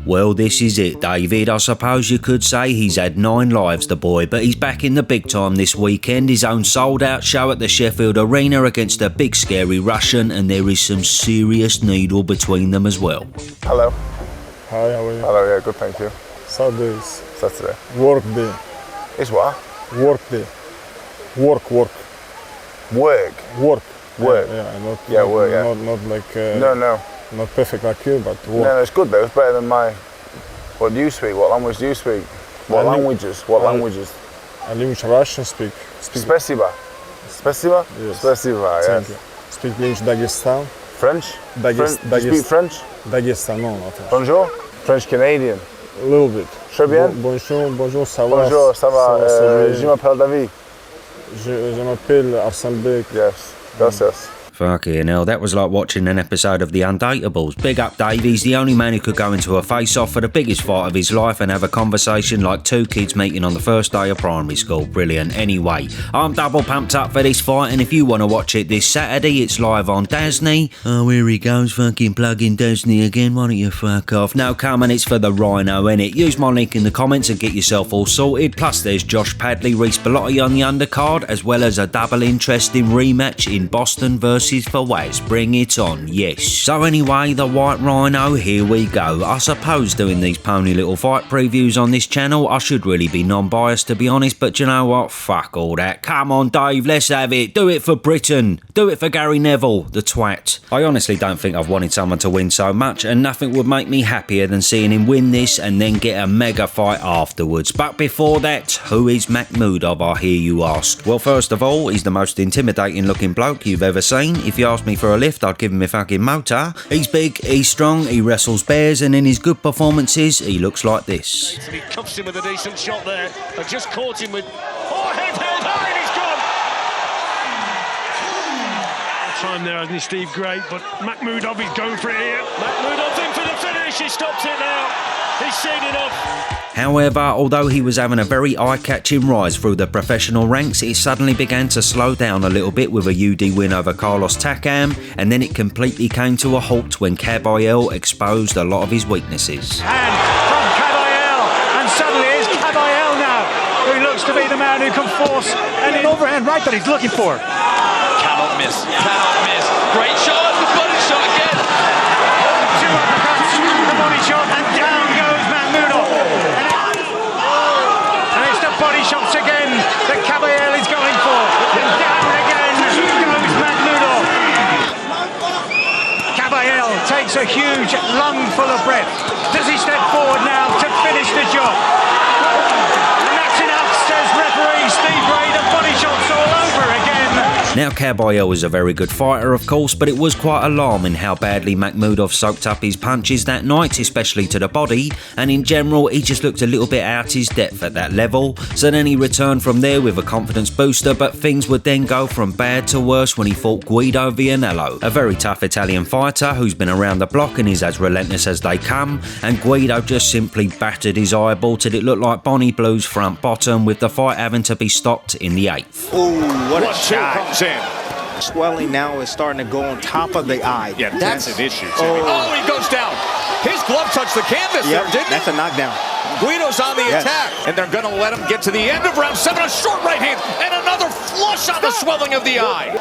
Well, this is it, David. I suppose you could say he's had 9 lives, the boy, but he's back in the big time this weekend. His own sold-out show at the Sheffield Arena against a big scary Russian, and there is some serious needle between them as well. Hello. Hi, how are you? Hello, yeah, good, thank you. Saturdays. Saturday. Work day. It's what? Work day. Work. Work. Work. Work. Not like. No. Not perfect like you, but work. No, it's good though. It's better than my. What do you speak? What language do you speak? What languages? I live Russian. Speak. Spasiba. Spasiba? Yes. Spasiba, yes. Thank you. Speak English, Dagestan. French? You speak French? Dagestan, no, not French. Bonjour? French Canadian? A little bit. Très bien? Bonjour, ça va? Bonjour, ça va? Je m'appelle David. Je m'appelle Arslanbek. Yes, gracias. Fucking hell, that was like watching an episode of The Undateables. Big up Dave, he's the only man who could go into a face-off for the biggest fight of his life and have a conversation like 2 kids meeting on the first day of primary school. Brilliant. Anyway, I'm double pumped up for this fight, and if you want to watch it this Saturday, it's live on Disney. Oh, here he goes, fucking plugging Disney again. Why don't you fuck off? No, come on, it's for the Rhino, innit? Use my link in the comments and get yourself all sorted. Plus, there's Josh Padley, Reece Bellotti on the undercard, as well as a double interesting rematch in Boston versus for Waz. Bring it on, yes. So anyway, the White Rhino, here we go. I suppose doing these pony little fight previews on this channel, I should really be non-biased to be honest, but you know what? Fuck all that. Come on Dave, let's have it. Do it for Britain. Do it for Gary Neville, the twat. I honestly don't think I've wanted someone to win so much, and nothing would make me happier than seeing him win this and then get a mega fight afterwards. But before that, who is Makhmudov, I hear you ask? Well, first of all, he's the most intimidating looking bloke you've ever seen. If you asked me for a lift, I'd give him a fucking motor. He's big, he's strong, he wrestles bears, and in his good performances, he looks like this. He cuffs him with a decent shot there, and just caught him with... Oh, head held high, and he's gone! Time there, hasn't he, Steve? Great, but Makhmudov is going for it here. Makhmudov in for the finish, he stops it now. He's seen enough. However, although he was having a very eye-catching rise through the professional ranks, it suddenly began to slow down a little bit with a UD win over Carlos Takam, and then it completely came to a halt when Caballero exposed a lot of his weaknesses. And from Caballero, and suddenly it's Caballero now, who looks to be the man who can force an overhand right that he's looking for. Cannot miss. Great shot, the body shot again. 2 uppercuts, the body shot, and down goes Makhmudov. And it's the body shots again that Caballero is going for. And down again goes Makhmudov. Caballero takes a huge lungful of breath. Does he step forward now to finish the job? And that's enough, says referee Steve Ray. The body shots all over again. Now, Caballero is a very good fighter, of course, but it was quite alarming how badly Makhmudov soaked up his punches that night, especially to the body, and in general, he just looked a little bit out his depth at that level. So then he returned from there with a confidence booster, but things would then go from bad to worse when he fought Guido Vianello, a very tough Italian fighter who's been around the block and is as relentless as they come, and Guido just simply battered his eyeball till it looked like Bonnie Blue's front bottom, with the fight having to be stopped in the 8th. Oh, what a shot. Comes in. Swelling now is starting to go on top of the eye. Yeah, that's an issue. Oh, he goes down. His glove touched the canvas there, didn't it? That's a knockdown. Guido's on the attack, and they're going to let him get to the end of round 7. A short right hand, and another flush on the swelling of the eye.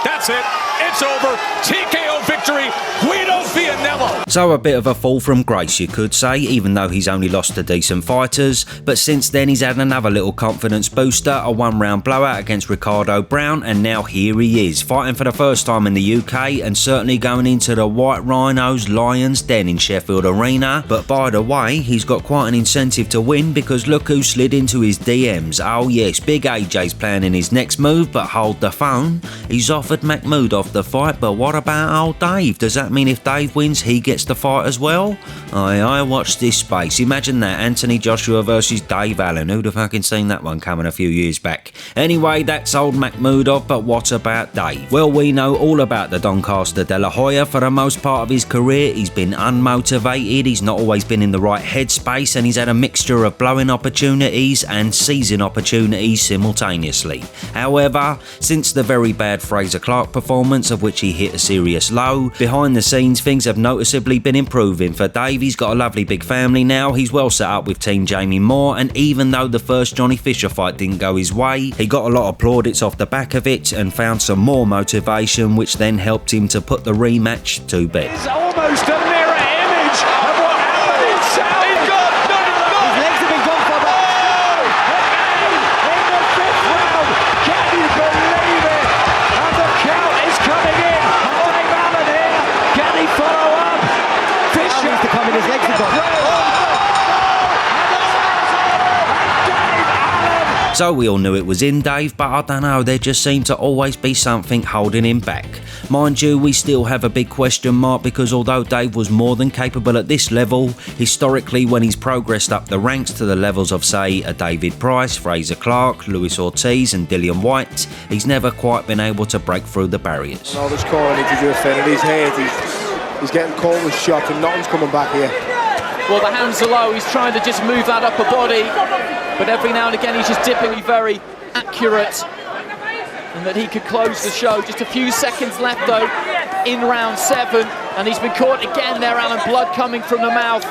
That's it. It's over. TKO victory. Guido Vianello. So a bit of a fall from grace, you could say, even though he's only lost to decent fighters. But since then, he's had another little confidence booster, a 1-round blowout against Ricardo Brown, and now here he is, fighting for the first time in the UK, and certainly going into the White Rhino's Lion's Den in Sheffield Arena. But by the way, he's got quite an incentive to win, because look who slid into his DMs. Oh yes, Big AJ's planning his next move, but hold the phone. He's offered Makhmudov the fight, but what about old Dave? Does that mean if Dave wins, he gets the fight as well? I watch this space. Imagine that, Anthony Joshua versus Dave Allen. Who'd have fucking seen that one coming a few years back? Anyway, that's old Makhmudov, but what about Dave? Well, we know all about the Doncaster De La Hoya. For the most part of his career, he's been unmotivated, he's not always been in the right headspace, and he's had a mixture of blowing opportunities and seizing opportunities simultaneously. However, since the very bad Fraser Clark performance, of which he hit a serious low, behind the scenes things have noticeably visibly been improving for Dave. He's got a lovely big family now, he's well set up with Team Jamie Moore, and even though the first Johnny Fisher fight didn't go his way, he got a lot of plaudits off the back of it and found some more motivation, which then helped him to put the rematch to bed. It's almost a mirror image of what happened in Saudi. He's got his legs have been gone for again in the fifth round. Can you believe it? And the count is coming in. Dave Allen here. Can he follow up? Fisher needs to come in. His legs have gone. So we all knew it was in Dave, but I don't know, there just seemed to always be something holding him back. Mind you, we still have a big question mark, because although Dave was more than capable at this level, historically when he's progressed up the ranks to the levels of, say, a David Price, Fraser Clark, Luis Ortiz and Dillian White, he's never quite been able to break through the barriers. All this corner needs to do a thing in his head. He's getting caught with shot and nothing's coming back here. Well, the hands are low, he's trying to just move that upper body, but every now and again he's just dipping. Very accurate, and that he could close the show. Just a few seconds left though in round 7, and he's been caught again there, Alan. Blood coming from the mouth,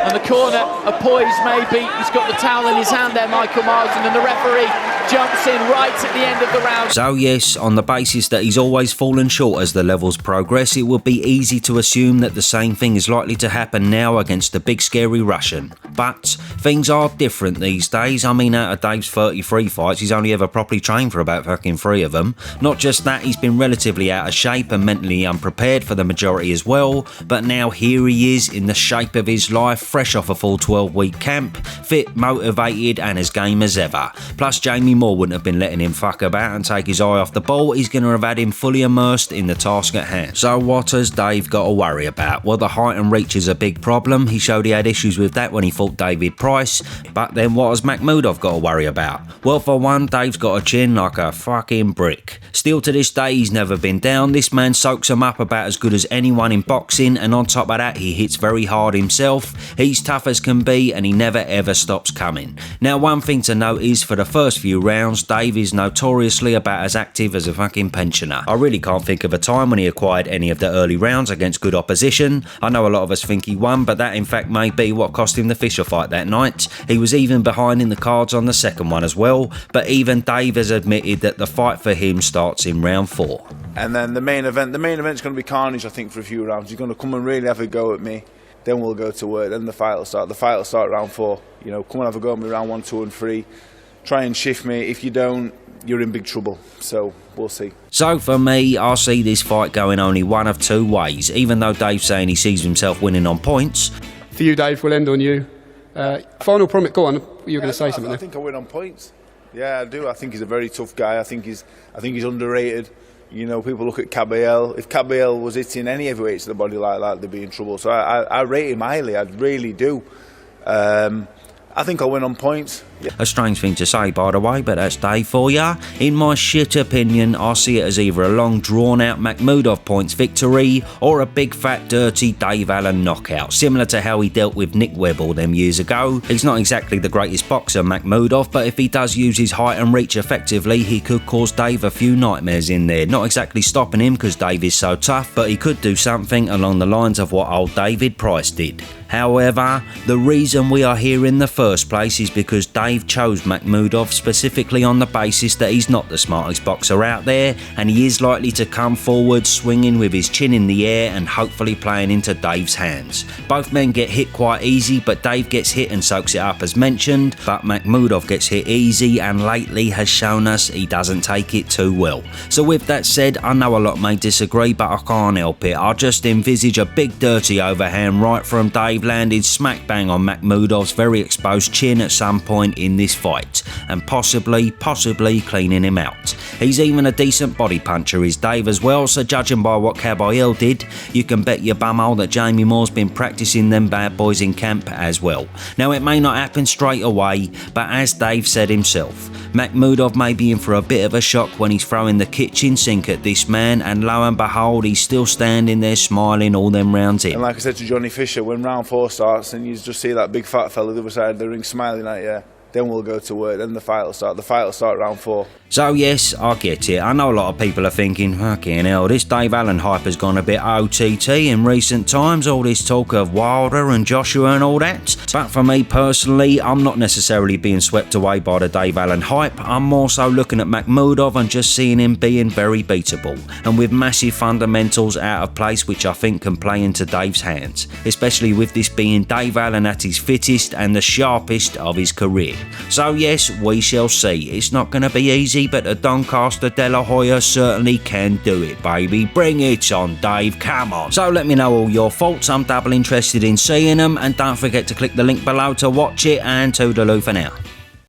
and the corner a poise maybe. He's got the towel in his hand there, Michael Marsden, and the referee jumps in right at the end of the round. So yes, on the basis that he's always fallen short as the levels progress, it would be easy to assume that the same thing is likely to happen now against the big scary Russian. But things are different these days. I mean, out of Dave's 33 fights, he's only ever properly trained for about fucking 3 of them. Not just that, he's been relatively out of shape and mentally unprepared for the majority as well, but now here he is in the shape of his life, fresh off a full 12-week camp, fit, motivated and as game as ever. Plus Jamie Moore wouldn't have been letting him fuck about and take his eye off the ball. He's going to have had him fully immersed in the task at hand. So what has Dave got to worry about? Well, the height and reach is a big problem. He showed he had issues with that when he fought David Price. But then what has Makhmudov got to worry about? Well, for one, Dave's got a chin like a fucking brick. Still to this day, he's never been down. This man soaks him up about as good as anyone in boxing, and on top of that, he hits very hard himself. He's tough as can be, and he never ever stops coming. Now, one thing to note is, for the first few rounds, Dave is notoriously about as active as a fucking pensioner. I really can't think of a time when he acquired any of the early rounds against good opposition. I know a lot of us think he won, but that in fact may be what cost him the Fisher fight that night. He was even behind in the cards on the second one as well, but even Dave has admitted that the fight for him starts in round 4. And then the main event's going to be carnage, I think, for a few rounds. He's going to come and really have a go at me. Then we'll go to work. Then the fight will start. The fight will start round 4. You know, come and have a go at me round 1, 2 and 3. Try and shift me. If you don't, you're in big trouble. So we'll see. So for me, I see this fight going only one of 2 ways. Even though Dave's saying he sees himself winning on points. For you, Dave, we'll end on you. Final promise. Go on. You were going to say something. I think I win on points. Yeah, I do. I think he's a very tough guy. I think he's underrated. You know, people look at Caballel. If Caballel was hitting any heavyweights to the body like that, they'd be in trouble. So I rate him highly. I really do. I think I'll win on points. Yeah. A strange thing to say, by the way, but that's Dave for ya. In my shit opinion, I see it as either a long, drawn-out Makhmudov points victory or a big, fat, dirty Dave Allen knockout, similar to how he dealt with Nick Webb all them years ago. He's not exactly the greatest boxer, Makhmudov, but if he does use his height and reach effectively, he could cause Dave a few nightmares in there. Not exactly stopping him because Dave is so tough, but he could do something along the lines of what old David Price did. However, the reason we are here in the first place is because Dave chose Makhmudov specifically on the basis that he's not the smartest boxer out there, and he is likely to come forward swinging with his chin in the air and hopefully playing into Dave's hands. Both men get hit quite easy, but Dave gets hit and soaks it up as mentioned, but Makhmudov gets hit easy and lately has shown us he doesn't take it too well. So with that said, I know a lot may disagree, but I can't help it. I just envisage a big dirty overhand right from Dave landing smack bang on Makhmudov's very exposed chin at some point in this fight, and possibly cleaning him out. He's even a decent body puncher, is Dave as well, so judging by what Caballel did, you can bet your bumhole that Jamie Moore's been practicing them bad boys in camp as well. Now it may not happen straight away, but as Dave said himself, Makhmudov may be in for a bit of a shock when he's throwing the kitchen sink at this man, and lo and behold, he's still standing there smiling all them rounds in. And like I said to Johnny Fisher, when round 4 starts and you just see that big fat fella the other side of the ring smiling at you, then we'll go to work. Then the fight will start. The fight will start round 4. So yes, I get it. I know a lot of people are thinking, fucking hell, this Dave Allen hype has gone a bit OTT in recent times, all this talk of Wilder and Joshua and all that. But for me personally, I'm not necessarily being swept away by the Dave Allen hype. I'm more so looking at Makhmudov and just seeing him being very beatable, and with massive fundamentals out of place which I think can play into Dave's hands, especially with this being Dave Allen at his fittest and the sharpest of his career. So yes, we shall see. It's not going to be easy, but the Doncaster De La Hoya certainly can do it, baby. Bring it on, Dave, come on. So let me know all your thoughts. I'm double interested in seeing them, and don't forget to click the link below to watch it, and toodaloo for now.